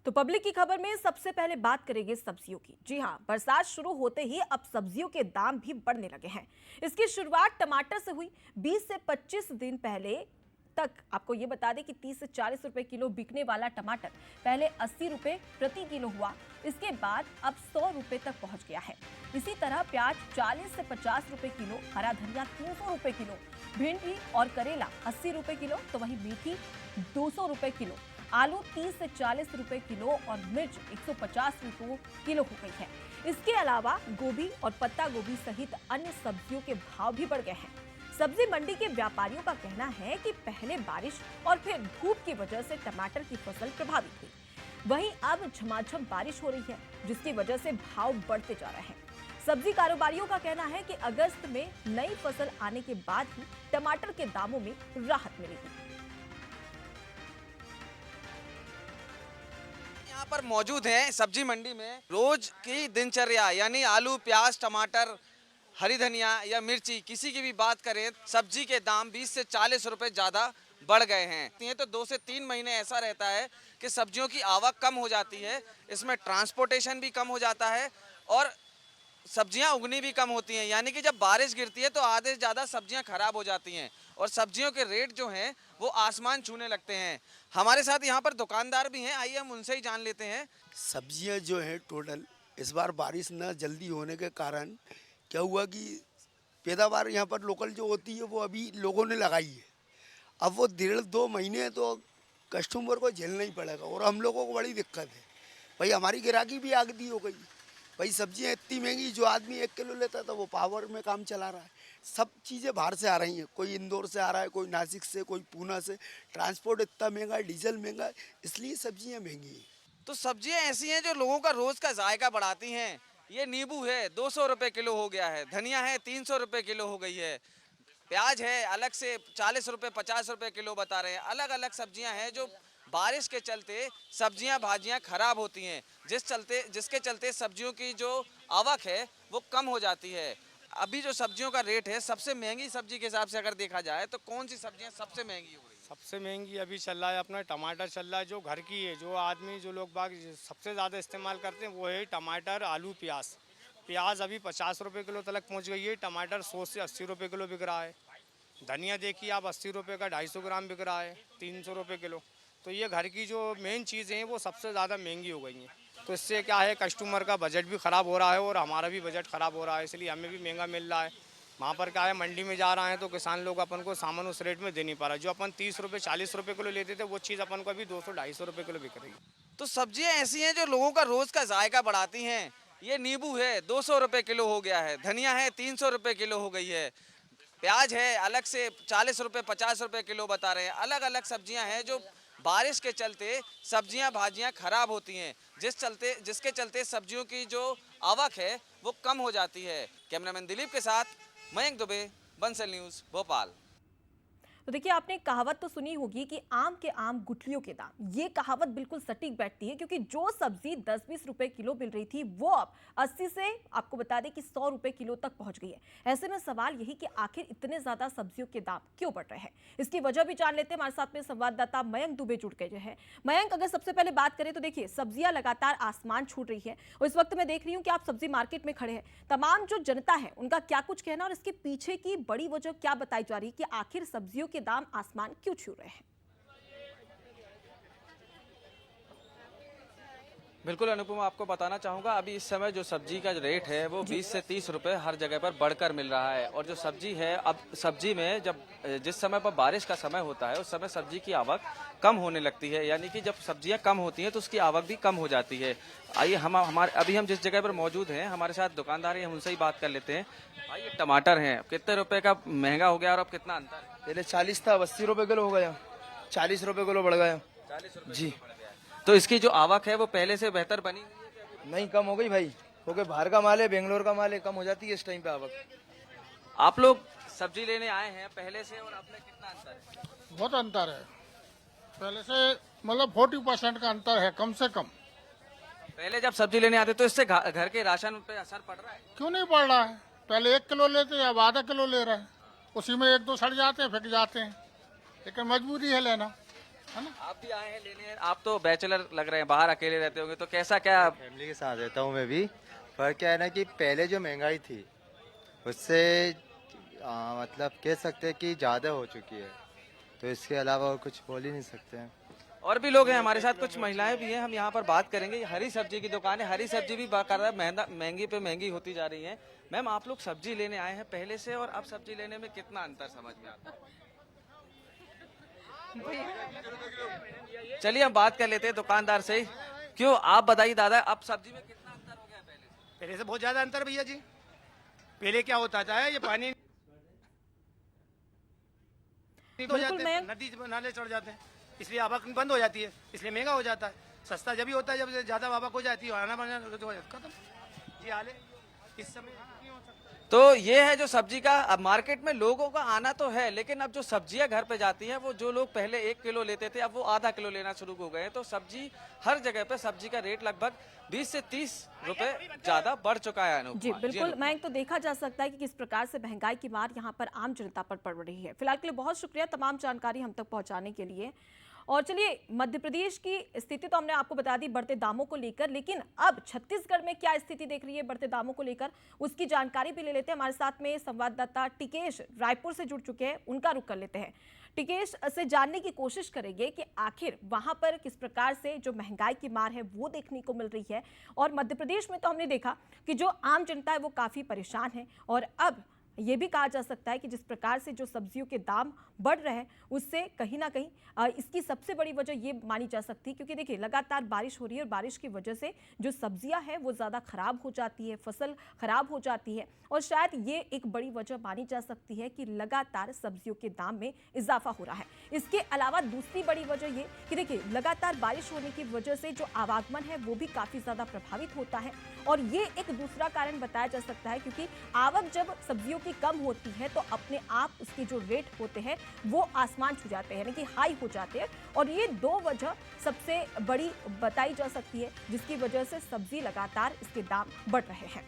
तो पब्लिक की खबर में सबसे पहले बात करेंगे सब्जियों की। जी हां, बरसात शुरू होते ही अब सब्जियों के दाम भी बढ़ने लगे हैं। इसकी शुरुआत टमाटर से हुई। 20 से 25 दिन पहले तक आपको ये बता दें कि 30 से 40 रुपए किलो बिकने वाला टमाटर पहले 80 रुपए प्रति किलो हुआ। इसके बाद अब 100 रुपए तक पहुंच गया है। इसी तरह प्याज 40 से 50 रुपए किलो, हरा धनिया 300 रुपए किलो, भिंडी और करेला 80 रुपए किलो, तो वहीं मेथी 200 रुपए किलो, आलू 30 से 40 रुपए किलो और मिर्च 150 रुपए किलो हो गई है। इसके अलावा गोभी और पत्ता गोभी सहित अन्य सब्जियों के भाव भी बढ़ गए हैं। सब्जी मंडी के व्यापारियों का कहना है कि पहले बारिश और फिर धूप की वजह से टमाटर की फसल प्रभावित हुई। वहीं अब झमाझम बारिश हो रही है, जिसकी वजह से भाव बढ़ते जा रहे हैं। सब्जी कारोबारियों का कहना है कि अगस्त में नई फसल आने के बाद ही टमाटर के दामों में राहत मिलेगी। यहाँ पर मौजूद हैं सब्जी मंडी में। रोज की दिनचर्या यानी आलू, प्याज, टमाटर, हरी धनिया या मिर्ची, किसी की भी बात करें, सब्जी के दाम 20 से 40 रुपए ज़्यादा बढ़ गए हैं। ये तो 2 से 3 महीने ऐसा रहता है कि सब्जियों की आवक कम हो जाती है, इसमें ट्रांसपोर्टेशन भी कम हो जाता है और सब्जियां उगनी भी कम होती हैं। यानी कि जब बारिश गिरती है तो आधे से ज़्यादा सब्जियां खराब हो जाती हैं और सब्जियों के रेट जो हैं वो आसमान छूने लगते हैं। हमारे साथ यहाँ पर दुकानदार भी हैं, आइए हम उनसे ही जान लेते हैं। सब्जियां जो हैं टोटल इस बार बारिश न जल्दी होने के कारण क्या हुआ कि पैदावार यहाँ पर लोकल जो होती है वो अभी लोगों ने लगाई है। अब वो 1.5-2 महीने तो कस्टमर को झेलना ही पड़ेगा और हम लोगों को बड़ी दिक्कत है। भाई हमारी ग्राहकी भी आगदी हो गई। भाई सब्जियां इतनी महंगी, जो आदमी 1 किलो लेता था वो पावर में काम चला रहा है। सब चीज़ें बाहर से आ रही हैं, कोई इंदौर से आ रहा है, कोई नासिक से, कोई पूना से। ट्रांसपोर्ट इतना महंगा है, डीजल महंगा है, इसलिए सब्जियां महंगी हैं। तो सब्जियां ऐसी हैं जो लोगों का रोज का जायका बढ़ाती हैं। ये नींबू है 200 रुपए किलो हो गया है, धनिया है 300 रुपए किलो हो गई है, प्याज है अलग से 40 रुपए 50 रुपए किलो बता रहे हैं। अलग अलग सब्जियां हैं जो बारिश के चलते सब्जियां भाजियां खराब होती हैं, जिसके चलते सब्जियों की जो आवक है वो कम हो जाती है। अभी जो सब्जियों का रेट है, सबसे महंगी सब्जी के हिसाब से अगर देखा जाए तो कौन सी सब्जियां सबसे महंगी हो रही है? सबसे महंगी अभी चल रहा है अपना टमाटर चल रहा है, जो घर की है, जो आदमी जो लोग बाग सबसे ज़्यादा इस्तेमाल करते हैं वो है टमाटर, आलू, प्याज। प्याज अभी 50 रुपये किलो तक पहुंच गई है। टमाटर 100 से 80 रुपये किलो बिक रहा है। धनिया देखिए आप 80 रुपये का 250 ग्राम बिक रहा है, 300 रुपये किलो। तो ये घर की जो मेन चीज़ें हैं वो सबसे ज़्यादा महंगी हो गई हैं। तो इससे क्या है, कस्टमर का बजट भी ख़राब हो रहा है और हमारा भी बजट ख़राब हो रहा है, इसलिए हमें भी महंगा मिल रहा है। वहाँ पर क्या है, मंडी में जा रहे हैं तो किसान लोग अपन को सामान उस रेट में दे नहीं पा रहा। जो अपन 30 रुपये 40 रुपये किलो लेते थे वो चीज़ अपन को अभी 200-250 रुपये किलो बिक रही है। तो सब्जियां ऐसी हैं जो लोगों का रोज का जायका बढ़ाती हैं। ये नींबू है 200 रुपए किलो हो गया है, धनिया है 300 रुपए किलो हो गई है, प्याज है अलग से 40 रुपए 50 रुपए किलो बता रहे हैं। अलग अलग सब्जियां हैं जो बारिश के चलते सब्जियां भाजियां खराब होती हैं, जिसके चलते सब्जियों की जो आवक है वो कम हो जाती है। कैमरामैन दिलीप के साथ मयंक दुबे, बंसल न्यूज़, भोपाल। तो देखिए, आपने कहावत तो सुनी होगी कि आम के आम गुठलियों के दाम। ये कहावत बिल्कुल सटीक बैठती है, क्योंकि जो सब्जी 10-20 रुपए किलो मिल रही थी वो अब 80 से आपको बता दें कि 100 रुपए किलो तक पहुंच गई है। ऐसे में सवाल यही कि आखिर इतने ज्यादा सब्जियों के दाम क्यों बढ़ रहे हैं, इसकी वजह भी जान लेते हैं। हमारे साथ में संवाददाता मयंक दुबे जुड़ गए हैं। मयंक, अगर सबसे पहले बात करें तो देखिए, सब्जियां लगातार आसमान छू रही है और इस वक्त मैं देख रही हूँ कि आप सब्जी मार्केट में खड़े हैं। तमाम जो जनता है उनका क्या कुछ कहना और इसके पीछे की बड़ी वजह क्या बताई जा रही है कि आखिर सब्जियों के दाम आसमान क्यों छू रहे हैं? बिल्कुल अनुपमा, आपको बताना चाहूँगा, अभी इस समय जो सब्जी का रेट है वो 20 से 30 रुपए हर जगह पर बढ़कर मिल रहा है। और जो सब्जी है, अब सब्जी में जिस समय पर बारिश का समय होता है उस समय सब्जी की आवक कम होने लगती है। यानी कि जब सब्जियां कम होती हैं तो उसकी आवक भी कम हो जाती है। आइए अभी हम जिस जगह पर मौजूद हैं, हमारे साथ दुकानदार हैं, हम उनसे ही बात कर लेते हैं। आइए, टमाटर हैं, कितने रुपए का महंगा हो गया और अब कितना अंतर है? पहले 40 था, 80 रुपए किलो हो गया, 40 रुपए किलो बढ़ गया। 40 रुपए जी। तो इसकी जो आवक है वो पहले से बेहतर बनी हुई है? नहीं, कम हो गई भाई, क्योंकि बाहर का माल है, बेंगलोर का माल है, कम हो जाती है इस टाइम पे आवक। आप लोग सब्जी लेने आए हैं पहले से और अब में कितना अंतर है? बहुत अंतर है, पहले से मतलब 40% का अंतर है, कम से कम। पहले जब सब्जी लेने आते तो इससे घर के राशन पे असर पड़ रहा है? क्यों नहीं पड़ रहा है? पहले 1 किलो लेते अब आधा किलो ले रहे हैं, उसी में 1-2 सड़ जाते हैं, फेंक जाते हैं, लेकिन मजबूरी है लेना। है ना। आप भी आए हैं लेने, आप तो बैचलर लग रहे हैं, बाहर अकेले रहते होंगे, तो कैसा क्या? फैमिली के साथ रहता हूँ मैं भी। पर क्या है ना कि पहले जो महंगाई थी उससे मतलब कह सकते हैं कि ज़्यादा हो चुकी है, तो इसके अलावा और कुछ बोल ही नहीं सकते हैं। और भी लोग हैं हमारे साथ, कुछ महिलाएं भी हैं, हम यहाँ पर बात करेंगे। ये हरी सब्जी की दुकान है, हरी सब्जी भी बाकायदा महंगी पे महंगी होती जा रही है। मैम, आप लोग सब्जी लेने आए हैं पहले से, और अब सब्जी लेने में कितना अंतर समझ में आता है? चलिए हम बात कर लेते हैं दुकानदार से ही। क्यों, आप बताइए दादा, अब सब्जी में कितना अंतर हो गया पहले से? पहले से बहुत ज्यादा अंतर भैया जी। पहले क्या होता था, ये पानी हो बिल्कुल, जाते मैं नदी नाले चढ़ जाते हैं, इसलिए आवक बंद हो जाती है, इसलिए महंगा हो जाता है। सस्ता जब भी होता है जब ज्यादा आवक हो जाती है, आना बना तो खत्म। जी हाल है इस समय नहीं हो सकता। तो ये है जो सब्जी का, अब मार्केट में लोगों का आना तो है, लेकिन अब जो सब्जियां घर पे जाती हैं, वो जो लोग पहले 1 किलो लेते थे, अब वो आधा किलो लेना शुरू हो गए हैं। तो सब्जी, हर जगह पे सब्जी का रेट लगभग 20 से 30 रुपए ज्यादा बढ़ चुका है। अनूप जी कुमार। बिल्कुल, अनूप। मैं तो देखा जा सकता है कि किस प्रकार से महंगाई की मार यहाँ पर आम जनता पर पड़ रही है। फिलहाल के लिए बहुत शुक्रिया तमाम जानकारी हम तक पहुंचाने के लिए। और चलिए, मध्य प्रदेश की स्थिति तो हमने आपको बता दी बढ़ते दामों को लेकर, लेकिन अब छत्तीसगढ़ में क्या स्थिति देख रही है बढ़ते दामों को लेकर, उसकी जानकारी भी ले लेते हैं। हमारे साथ में संवाददाता टिकेश रायपुर से जुड़ चुके हैं, उनका रुख कर लेते हैं। टिकेश से जानने की कोशिश करेंगे कि आखिर वहां पर किस प्रकार से जो महंगाई की मार है वो देखने को मिल रही है। और मध्य प्रदेश में तो हमने देखा कि जो आम जनता है वो काफी परेशान है, और अब ये भी कहा जा सकता है कि जिस प्रकार से जो सब्जियों के दाम बढ़ रहे हैं उससे कहीं ना कहीं इसकी सबसे बड़ी वजह ये मानी जा सकती है, क्योंकि देखिए लगातार बारिश हो रही है, और बारिश की वजह से जो सब्जियां हैं वो ज़्यादा खराब हो जाती है, फसल खराब हो जाती है। और शायद ये एक बड़ी वजह मानी जा सकती है कि लगातार सब्जियों के दाम में इजाफा हो रहा है। इसके अलावा दूसरी बड़ी वजह ये कि देखिए लगातार बारिश होने की वजह से जो आवागमन है वो भी काफ़ी ज़्यादा प्रभावित होता है, और ये एक दूसरा कारण बताया जा सकता है, क्योंकि आवक जब सब्जियों की कम होती है तो अपने आप उसके जो रेट होते हैं वो आसमान छू जाते हैं, यानी कि हाई हो जाते हैं। और ये दो वजह सबसे बड़ी बताई जा सकती है जिसकी वजह से सब्जी लगातार इसके दाम बढ़ रहे हैं।